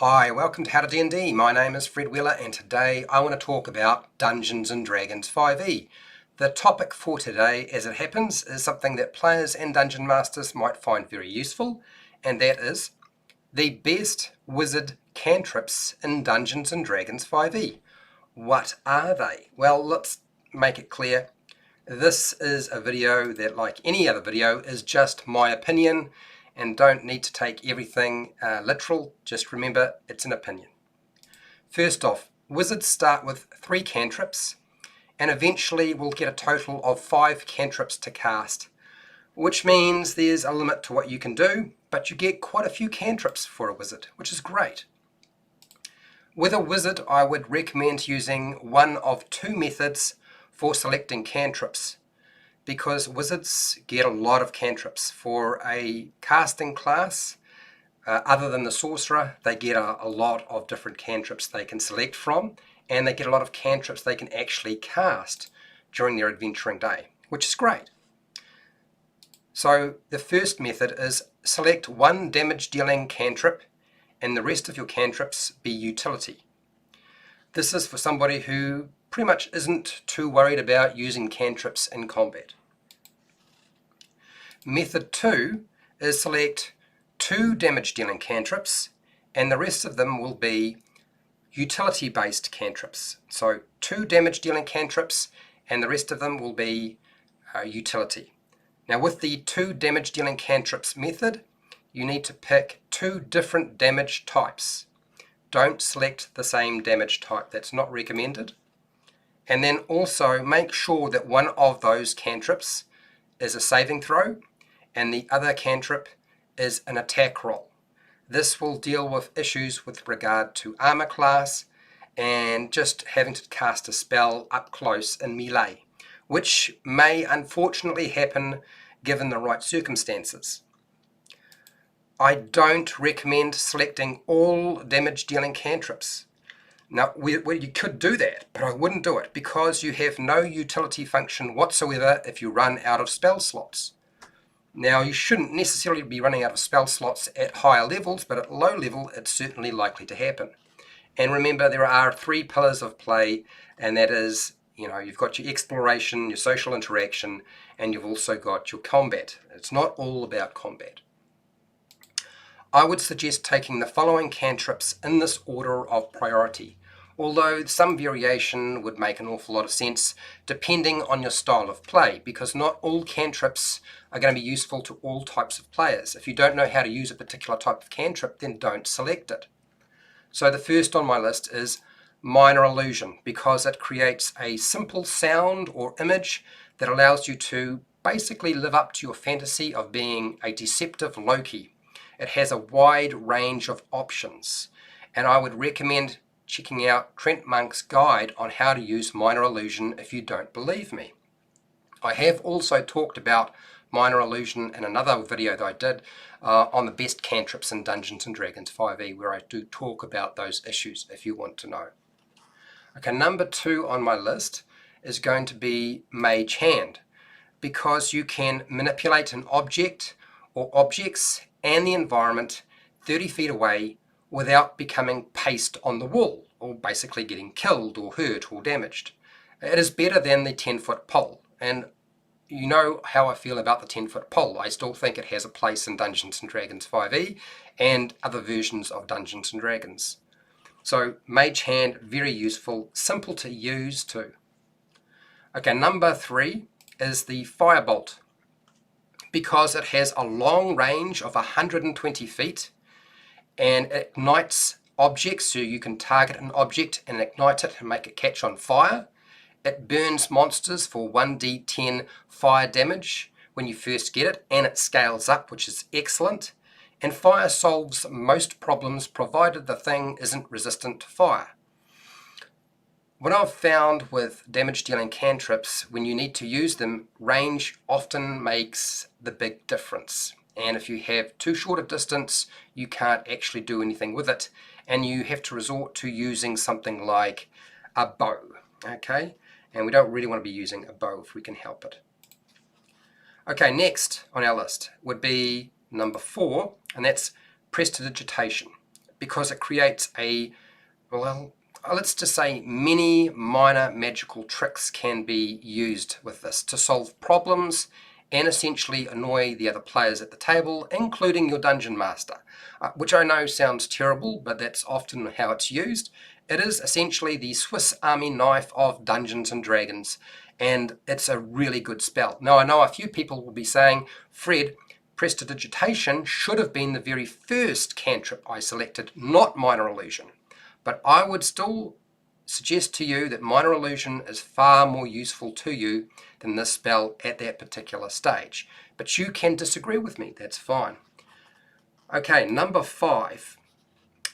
Hi, welcome to How to D&D. My name is Fred Wheeler and today I want to talk about Dungeons & Dragons 5e. The topic for today, as it happens, is something that players and Dungeon Masters might find very useful, and that is the best wizard cantrips in Dungeons & Dragons 5e. What are they? Well, let's make it clear. This is a video that, like any other video, is just my opinion, and don't need to take everything literal. Just remember, it's an opinion. First off, wizards start with 3 cantrips, and eventually we'll get a total of 5 cantrips to cast, which means there's a limit to what you can do, but you get quite a few cantrips for a wizard, which is great. With a wizard, I would recommend using one of 2 methods for selecting cantrips, because wizards get a lot of cantrips. For a casting class, other than the sorcerer, they get a lot of different cantrips they can select from, and they get a lot of cantrips they can actually cast during their adventuring day, which is great. So the first method is select 1 damage dealing cantrip and the rest of your cantrips be utility. This is for somebody who pretty much isn't too worried about using cantrips in combat. Method 2 is select 2 damage dealing cantrips and the rest of them will be utility based cantrips. So 2 damage dealing cantrips and the rest of them will be utility. Now with the 2 damage dealing cantrips method, you need to pick 2 different damage types. Don't select the same damage type, that's not recommended. And then also make sure that one of those cantrips is a saving throw and the other cantrip is an attack roll. This will deal with issues with regard to armor class and just having to cast a spell up close in melee, which may unfortunately happen given the right circumstances. I don't recommend selecting all damage dealing cantrips. Now, you could do that, but I wouldn't do it because you have no utility function whatsoever if you run out of spell slots. Now, you shouldn't necessarily be running out of spell slots at higher levels, but at low level, it's certainly likely to happen. And remember, there are 3 pillars of play, and that is, you've got your exploration, your social interaction, and you've also got your combat. It's not all about combat. I would suggest taking the following cantrips in this order of priority, although some variation would make an awful lot of sense depending on your style of play, because not all cantrips are going to be useful to all types of players. If you don't know how to use a particular type of cantrip, then don't select it. So the first on my list is Minor Illusion, because it creates a simple sound or image that allows you to basically live up to your fantasy of being a deceptive Loki. It has a wide range of options, and I would recommend checking out Trent Monk's guide on how to use Minor Illusion if you don't believe me. I have also talked about Minor Illusion in another video that I did on the best cantrips in Dungeons & Dragons 5e, where I do talk about those issues if you want to know. Okay, number 2 on my list is going to be Mage Hand, because you can manipulate an object or objects and the environment 30 feet away without becoming paste on the wall, or basically getting killed or hurt or damaged. It is better than the 10-foot pole, and you know how I feel about the 10-foot pole. I still think it has a place in Dungeons & Dragons 5e and other versions of Dungeons & Dragons. So Mage Hand, very useful, simple to use too. Okay, number 3 is the Firebolt, because it has a long range of 120 feet and it ignites objects, so you can target an object and ignite it and make it catch on fire. It burns monsters for 1d10 fire damage when you first get it, and it scales up, which is excellent. And fire solves most problems provided the thing isn't resistant to fire. What I've found with damage dealing cantrips, when you need to use them, range often makes the big difference. And if you have too short a distance, you can't actually do anything with it, and you have to resort to using something like a bow, okay? And we don't really want to be using a bow if we can help it. Okay, next on our list would be number 4, and that's Prestidigitation, because it creates well, let's just say many minor magical tricks can be used with this to solve problems and essentially annoy the other players at the table, including your dungeon master, which I know sounds terrible, but that's often how it's used. It is essentially the Swiss Army knife of Dungeons and Dragons, and it's a really good spell. Now, I know a few people will be saying, Fred, Prestidigitation should have been the very first cantrip I selected, not Minor Illusion. But I would still suggest to you that Minor Illusion is far more useful to you than this spell at that particular stage. But you can disagree with me, that's fine. Okay, number 5.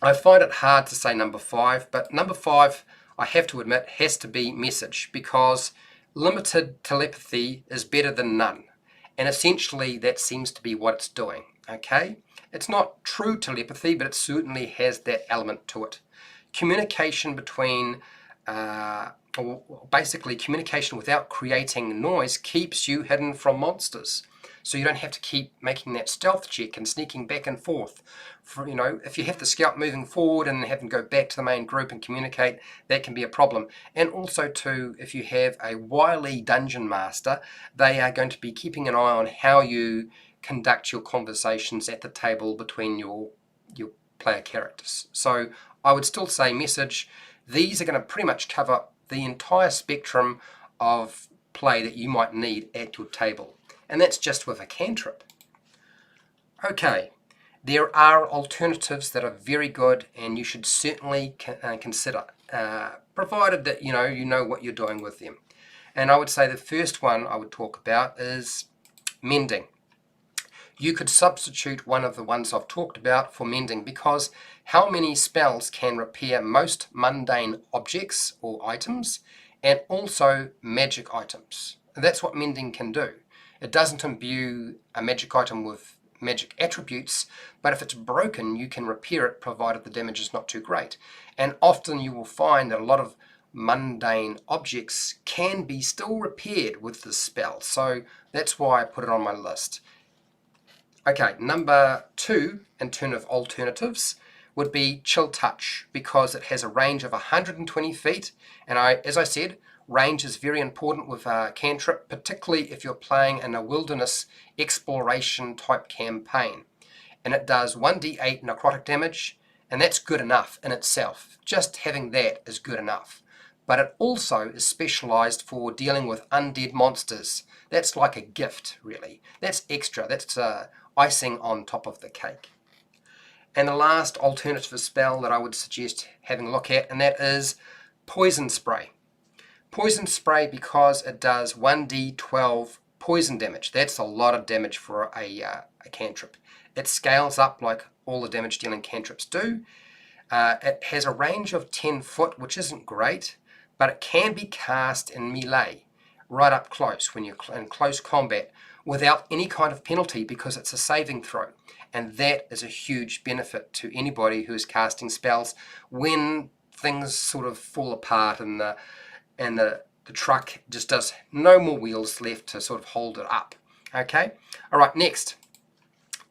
I find it hard to say number 5, but number 5, I have to admit, has to be message, because limited telepathy is better than none. And essentially that seems to be what it's doing, okay? It's not true telepathy, but it certainly has that element to it. Communication between, basically communication without creating noise keeps you hidden from monsters. So you don't have to keep making that stealth check and sneaking back and forth. If you have the scout moving forward and have them go back to the main group and communicate, that can be a problem. And also too, if you have a wily dungeon master, they are going to be keeping an eye on how you conduct your conversations at the table between your player characters. So I would still say message. These are going to pretty much cover the entire spectrum of play that you might need at your table. And that's just with a cantrip. Okay, there are alternatives that are very good and you should certainly consider, provided that you know what you're doing with them. And I would say the first one I would talk about is Mending. You could substitute one of the ones I've talked about for Mending, because how many spells can repair most mundane objects or items and also magic items? And that's what Mending can do. It doesn't imbue a magic item with magic attributes, but if it's broken, you can repair it provided the damage is not too great. And often you will find that a lot of mundane objects can be still repaired with this spell. So that's why I put it on my list. Okay, number 2 in terms of alternatives would be Chill Touch, because it has a range of 120 feet, and as I said, range is very important with a cantrip, particularly if you're playing in a wilderness exploration type campaign. And it does 1d8 necrotic damage, and that's good enough in itself. Just having that is good enough. But it also is specialized for dealing with undead monsters. That's like a gift, really. That's extra. That's icing on top of the cake. And the last alternative spell that I would suggest having a look at, and that is Poison Spray. Poison Spray, because it does 1d12 poison damage. That's a lot of damage for a cantrip. It scales up like all the damage dealing cantrips do. It has a range of 10 foot, which isn't great, but it can be cast in melee, right up close when you're in close combat, without any kind of penalty, because it's a saving throw. And that is a huge benefit to anybody who is casting spells when things sort of fall apart and the truck just does no more wheels left to sort of hold it up. Okay, all right, next.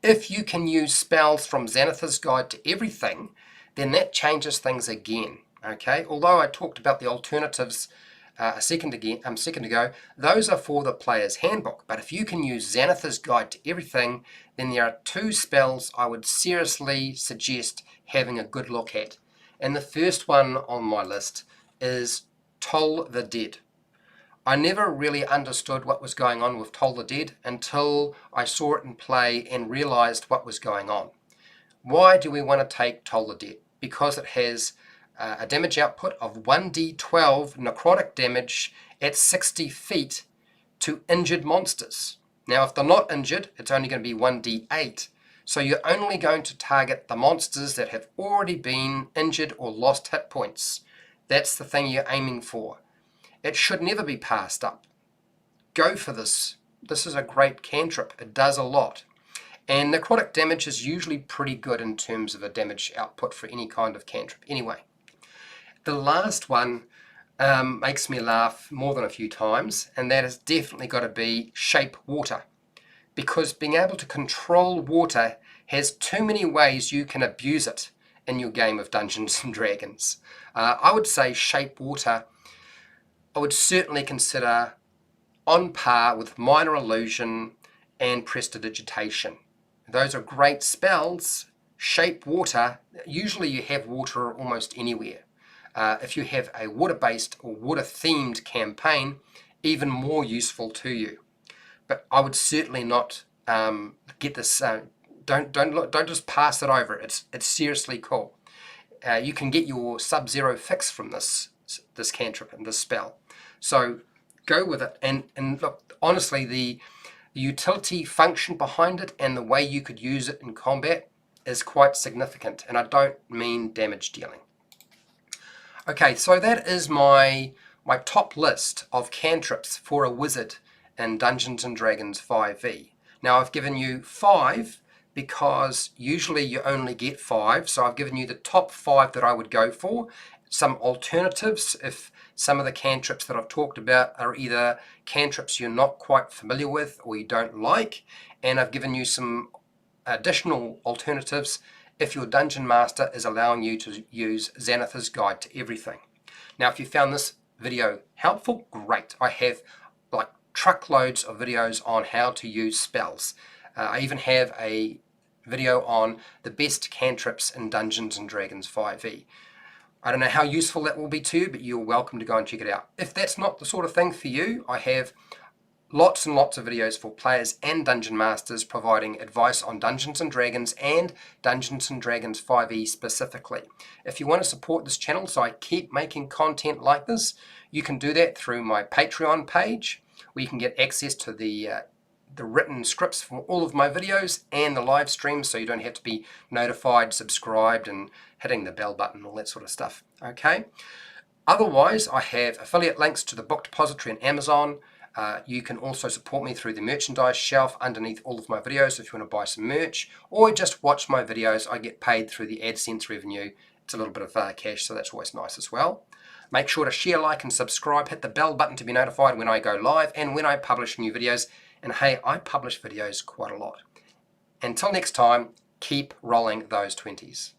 If you can use spells from Xanathar's Guide to Everything, then that changes things again. Okay, although I talked about the alternatives a second ago, those are for the player's handbook. But if you can use Xanathar's Guide to Everything, then there are 2 spells I would seriously suggest having a good look at. And the first one on my list is Toll the Dead. I never really understood what was going on with Toll the Dead until I saw it in play and realized what was going on. Why do we want to take Toll the Dead? Because it has a damage output of 1d12 necrotic damage at 60 feet to injured monsters. Now if they're not injured, it's only going to be 1d8. So you're only going to target the monsters that have already been injured or lost hit points. That's the thing you're aiming for. It should never be passed up. Go for this. This is a great cantrip. It does a lot. And necrotic damage is usually pretty good in terms of a damage output for any kind of cantrip. Anyway, the last one makes me laugh more than a few times, and that has definitely got to be Shape Water. Because being able to control water has too many ways you can abuse it. in your game of Dungeons and Dragons. I would say Shape Water, I would certainly consider on par with Minor Illusion and Prestidigitation. Those are great spells. Shape Water, usually you have water almost anywhere. If you have a water-based or water-themed campaign, even more useful to you. But I would certainly not get this. Don't just pass it over. It's seriously cool. You can get your Sub-Zero fix from this cantrip and this spell. So go with it. And look, honestly, the utility function behind it and the way you could use it in combat is quite significant. And I don't mean damage dealing. Okay, so that is my top list of cantrips for a wizard in Dungeons & Dragons 5e. Now I've given you 5 because usually you only get 5, so I've given you the top 5 that I would go for. Some alternatives if some of the cantrips that I've talked about are either cantrips you're not quite familiar with or you don't like, and I've given you some additional alternatives if your Dungeon Master is allowing you to use Xanathar's Guide to Everything. Now if you found this video helpful, great. I have like truckloads of videos on how to use spells. I even have a video on the best cantrips in Dungeons & Dragons 5e. I don't know how useful that will be to you, but you're welcome to go and check it out. If that's not the sort of thing for you, I have lots and lots of videos for players and Dungeon Masters providing advice on Dungeons & Dragons and Dungeons & Dragons 5e specifically. If you want to support this channel so I keep making content like this, you can do that through my Patreon page, where you can get access to the written scripts for all of my videos and the live streams, so you don't have to be notified, subscribed, and hitting the bell button, all that sort of stuff. Okay. Otherwise, I have affiliate links to the book depository and Amazon. You can also support me through the merchandise shelf underneath all of my videos if you want to buy some merch, or just watch my videos. I get paid through the AdSense revenue. It's a little bit of cash, so that's always nice as well. Make sure to share, like, and subscribe. Hit the bell button to be notified when I go live and when I publish new videos. And hey, I publish videos quite a lot. Until next time, keep rolling those 20s.